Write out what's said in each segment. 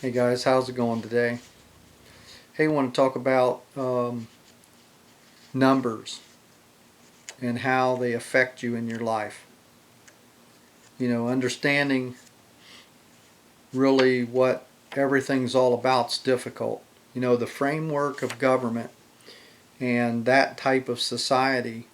Hey guys, how's it going today? Hey, I want to talk about numbers and how they affect you in your life. Understanding really what everything's all about is difficult. The framework of government and that type of society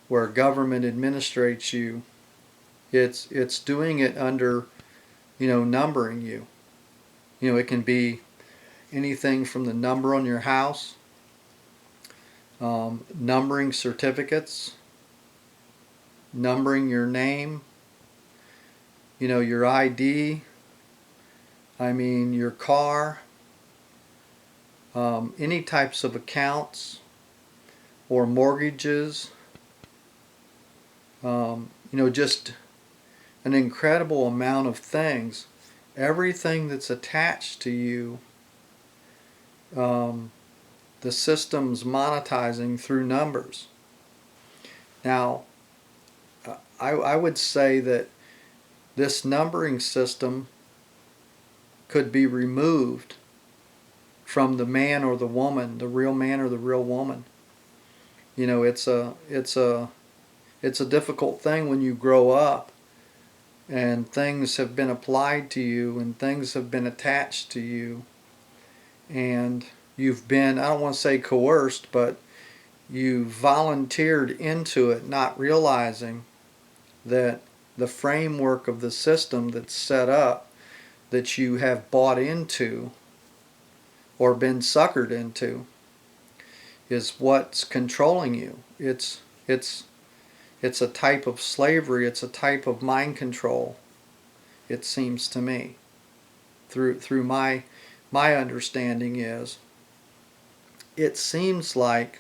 where government administrates you, it's doing it under, numbering you. It can be anything from the number on your house, numbering certificates, numbering your name, your ID, your car, any types of accounts or mortgages, just an incredible amount of things. Everything that's attached to you, um, the system's monetizing through numbers. Now, I would say that this numbering system could be removed from the man or the woman, the real man or the real woman. It's a difficult thing when you grow up and things have been applied to you and things have been attached to you and you've been, I don't want to say coerced, but you volunteered into it, not realizing that the framework of the system that's set up that you have bought into or been suckered into is what's controlling you. It's a type of slavery. It's a type of mind control. It seems to me, through my understanding is, it seems like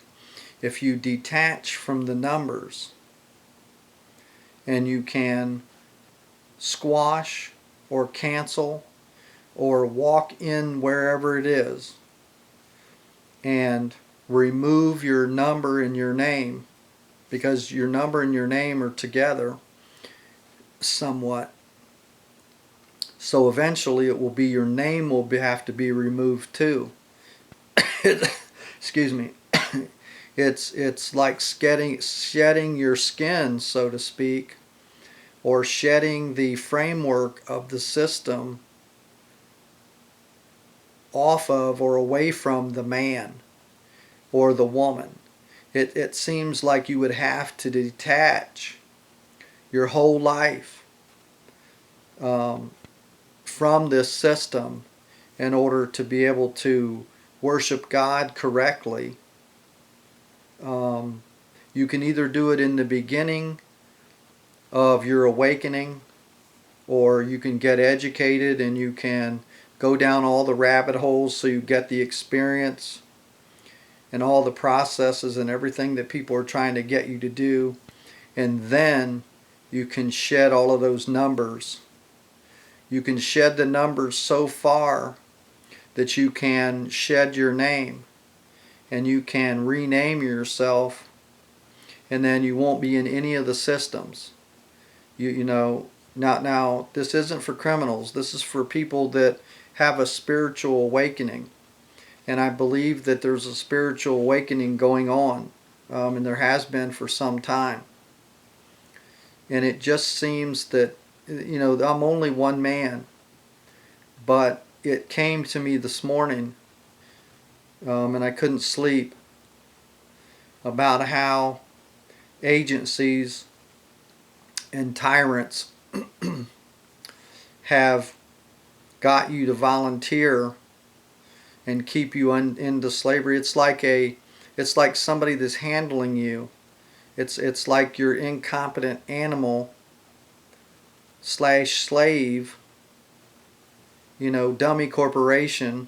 if you detach from the numbers and you can squash or cancel or walk in wherever it is and remove your number and your name, because your number and your name are together somewhat. So eventually it will be your name will have to be removed too. Excuse me. It's like shedding your skin, so to speak, or shedding the framework of the system off of or away from the man or the woman. It seems like you would have to detach your whole life um, from this system in order to be able to worship God correctly. Um, you can either do it in the beginning of your awakening, or you can get educated and you can go down all the rabbit holes so you get the experience and all the processes and everything that people are trying to get you to do. And then you can shed all of those numbers. You can shed the numbers so far that you can shed your name and you can rename yourself, and then you won't be in any of the systems. Now this isn't for criminals. This is for people that have a spiritual awakening. And I believe that there's a spiritual awakening going on, and there has been for some time. And it just seems that, I'm only one man, but it came to me this morning, and I couldn't sleep, about how agencies and tyrants have got you to volunteer and keep you into slavery. It's like somebody that's handling you. It's like your incompetent animal slash slave, dummy corporation,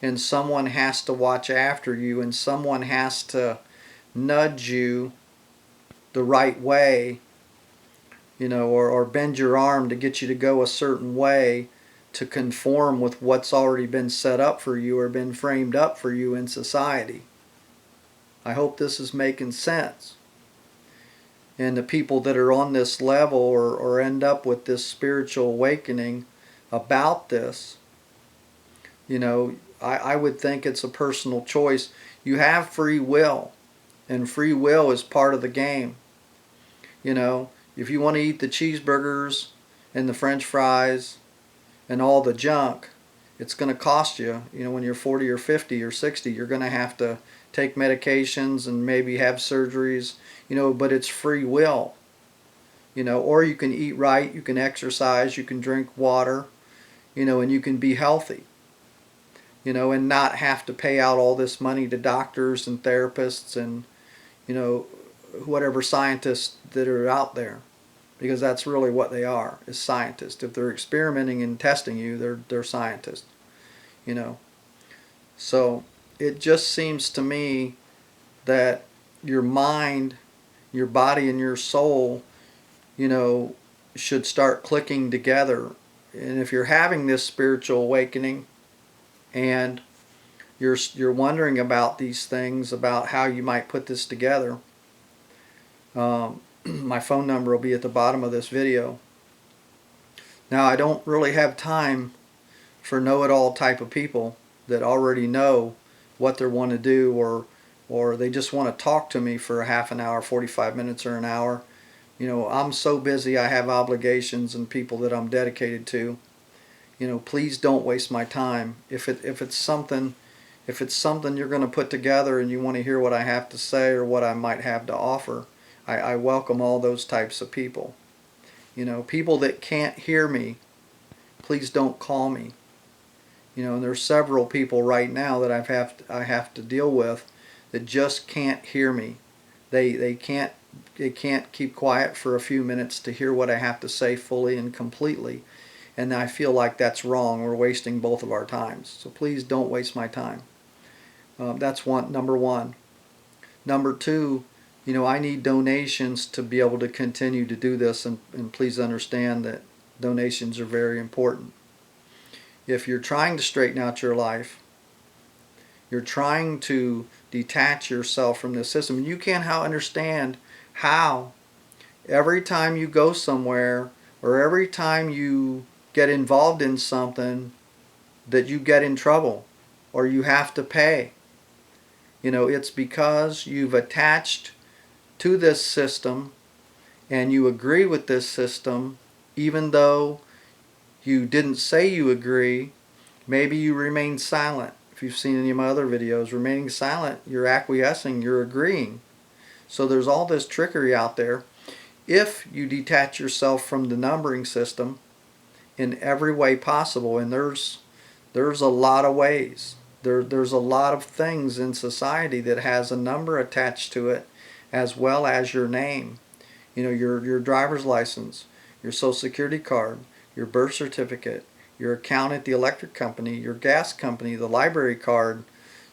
and someone has to watch after you and someone has to nudge you the right way, or bend your arm to get you to go a certain way to conform with what's already been set up for you or been framed up for you in society. I hope this is making sense. And the people that are on this level or end up with this spiritual awakening about this, You know, I would think it's a personal choice. You have free will, and free will is part of the game. You know, if you want to eat the cheeseburgers and the french fries and all the junk, it's going to cost you. You know, when you're 40 or 50 or 60, you're going to have to take medications and maybe have surgeries, you know, but it's free will. You know, or you can eat right, you can exercise, you can drink water, you know, and you can be healthy, you know, and not have to pay out all this money to doctors and therapists and, you know, whatever scientists that are out there, because that's really what they are, is scientists. If they're experimenting and testing you, they're scientists, you know. So it just seems to me that your mind, your body, and your soul, you know, should start clicking together. And if you're having this spiritual awakening and you're wondering about these things, about how you might put this together, my phone number will be at the bottom of this video. Now, I don't really have time for know-it-all type of people that already know what they want to do, or they just want to talk to me for a half an hour, 45 minutes, or an hour. You know, I'm so busy, I have obligations and people that I'm dedicated to. You know, please don't waste my time. If it's something you're going to put together and you want to hear what I have to say or what I might have to offer, I welcome all those types of people. You know, people that can't hear me, please don't call me. You know, and there's several people right now that I have to deal with that just can't hear me. They can't keep quiet for a few minutes to hear what I have to say fully and completely. And I feel like that's wrong. We're wasting both of our times. So please don't waste my time. That's number one. Number two, you know, I need donations to be able to continue to do this, and please understand that donations are very important. If you're trying to straighten out your life, you're trying to detach yourself from this system, you can't understand how every time you go somewhere or every time you get involved in something that you get in trouble or you have to pay. You know, it's because you've attached to this system and you agree with this system even though you didn't say you agree. Maybe you remain silent. If you've seen any of my other videos, remaining silent, you're acquiescing, you're agreeing. So there's all this trickery out there. If you detach yourself from the numbering system in every way possible, and there's a lot of ways. There's a lot of things in society that has a number attached to it, as well as your name. You know, your driver's license, your social security card, your birth certificate, your account at the electric company, your gas company, the library card,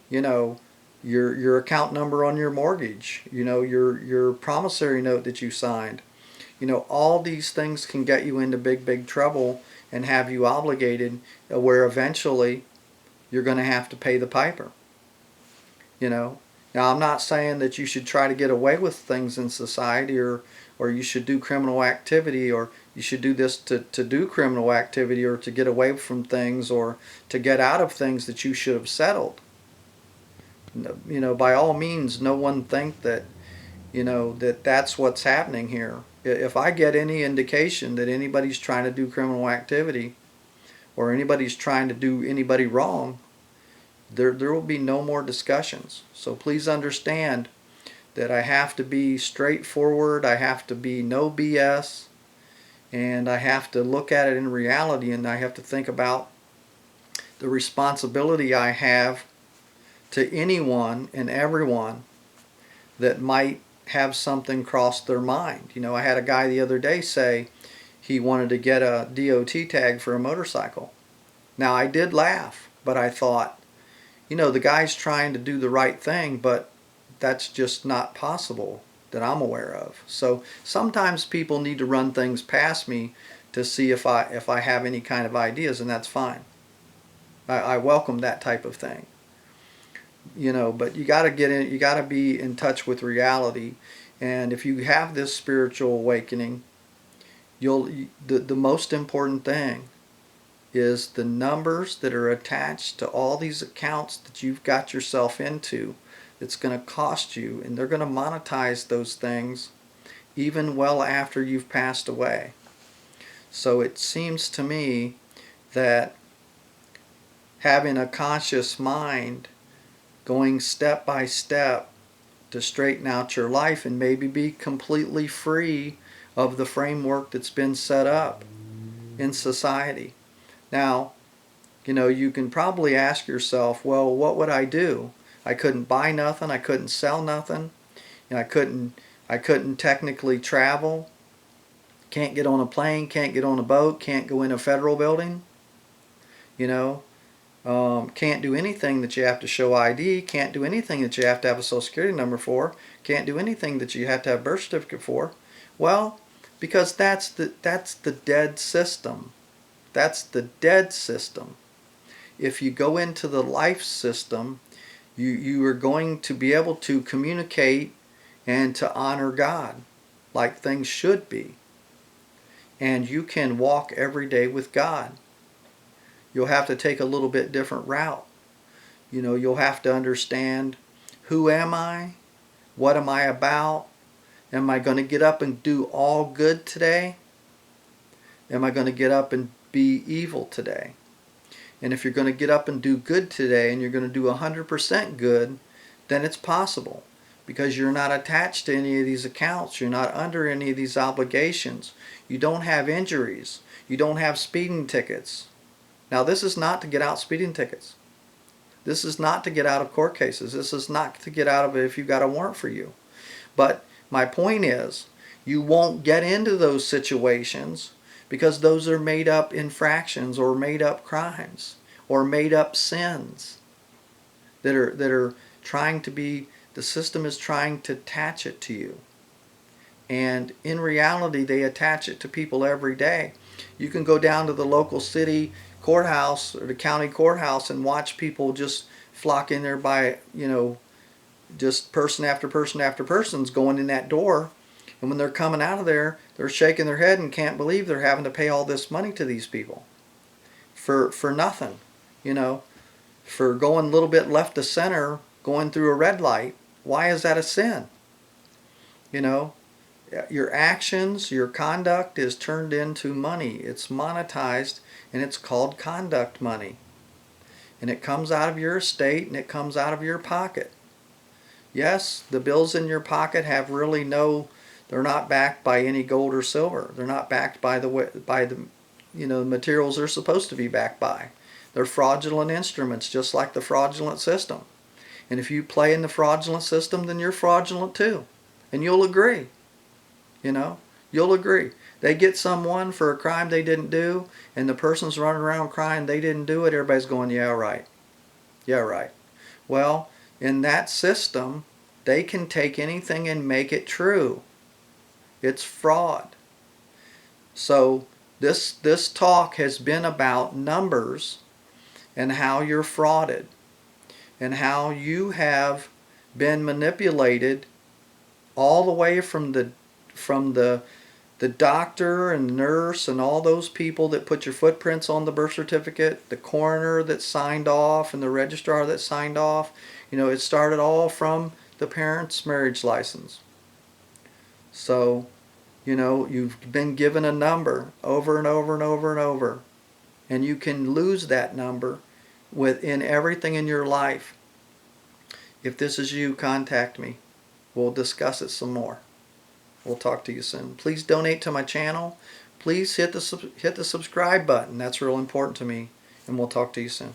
you know, your account number on your mortgage, you know, your promissory note that you signed. You know, all these things can get you into big trouble and have you obligated where eventually you're going to have to pay the piper. You know, now I'm not saying that you should try to get away with things in society, or you should do criminal activity, or you should do this to do criminal activity, or to get away from things, or to get out of things that you should have settled. You know, by all means, no one think that, you know, that's what's happening here. If I get any indication that anybody's trying to do criminal activity or anybody's trying to do anybody wrong, there will be no more discussions. So please understand that I have to be straightforward, I have to be no BS, and I have to look at it in reality, and I have to think about the responsibility I have to anyone and everyone that might have something cross their mind. You know, I had a guy the other day say he wanted to get a DOT tag for a motorcycle. Now, I did laugh, but I thought, you know, the guy's trying to do the right thing, but that's just not possible that I'm aware of. So sometimes people need to run things past me to see if I have any kind of ideas, and that's fine. I welcome that type of thing. You know, but you got to be in touch with reality. And if you have this spiritual awakening, the most important thing is the numbers that are attached to all these accounts that you've got yourself into. It's going to cost you, and they're going to monetize those things even well after you've passed away. So it seems to me that having a conscious mind, going step by step to straighten out your life and maybe be completely free of the framework that's been set up in society. Now, you can probably ask yourself, well, what would I do? I couldn't buy nothing, I couldn't sell nothing, I couldn't technically travel, can't get on a plane, can't get on a boat, can't go in a federal building, can't do anything that you have to show ID, can't do anything that you have to have a social security number for, can't do anything that you have to have a birth certificate for. Well, because that's the dead system. That's the dead system. If you go into the life system, you are going to be able to communicate and to honor God like things should be. And you can walk every day with God. You'll have to take a little bit different route. You'll have to understand, who am I? What am I about? Am I going to get up and do all good today? Am I going to get up and be evil today? And if you're going to get up and do good today and you're going to do 100% good, then it's possible, because you're not attached to any of these accounts. You're not under any of these obligations. You don't have injuries. You don't have speeding tickets. Now, this is not to get out speeding tickets. This is not to get out of court cases. This is not to get out of it if you've got a warrant for you. But my point is, you won't get into those situations because those are made up infractions or made up crimes or made up sins that are trying to be, the system is trying to attach it to you. And in reality, they attach it to people every day. You can go down to the local city courthouse or the county courthouse and watch people just flock in there by, just person after person after person's going in that door. And when they're coming out of there, they're shaking their head and can't believe they're having to pay all this money to these people for nothing, for going a little bit left to center, going through a red light. Why is that a sin? Your actions, your conduct is turned into money. It's monetized, and it's called conduct money. And it comes out of your estate, and it comes out of your pocket. Yes, the bills in your pocket have really they're not backed by any gold or silver. They're not backed by the materials they're supposed to be backed by. They're fraudulent instruments, just like the fraudulent system. And if you play in the fraudulent system, then you're fraudulent too. And you'll agree. You'll agree. They get someone for a crime they didn't do, and the person's running around crying they didn't do it. Everybody's going, yeah, right. Yeah, right. Well, in that system, they can take anything and make it true. It's fraud. So this talk has been about numbers and how you're frauded and how you have been manipulated all the way from the doctor and nurse and all those people that put your footprints on the birth certificate, the coroner that signed off, and the registrar that signed off. It started all from the parents' marriage license. So, you've been given a number over and over and over and over, and you can lose that number within everything in your life. If this is you, contact me. We'll discuss it some more. We'll talk to you soon. Please donate to my channel. Please hit the subscribe button. That's real important to me. And we'll talk to you soon.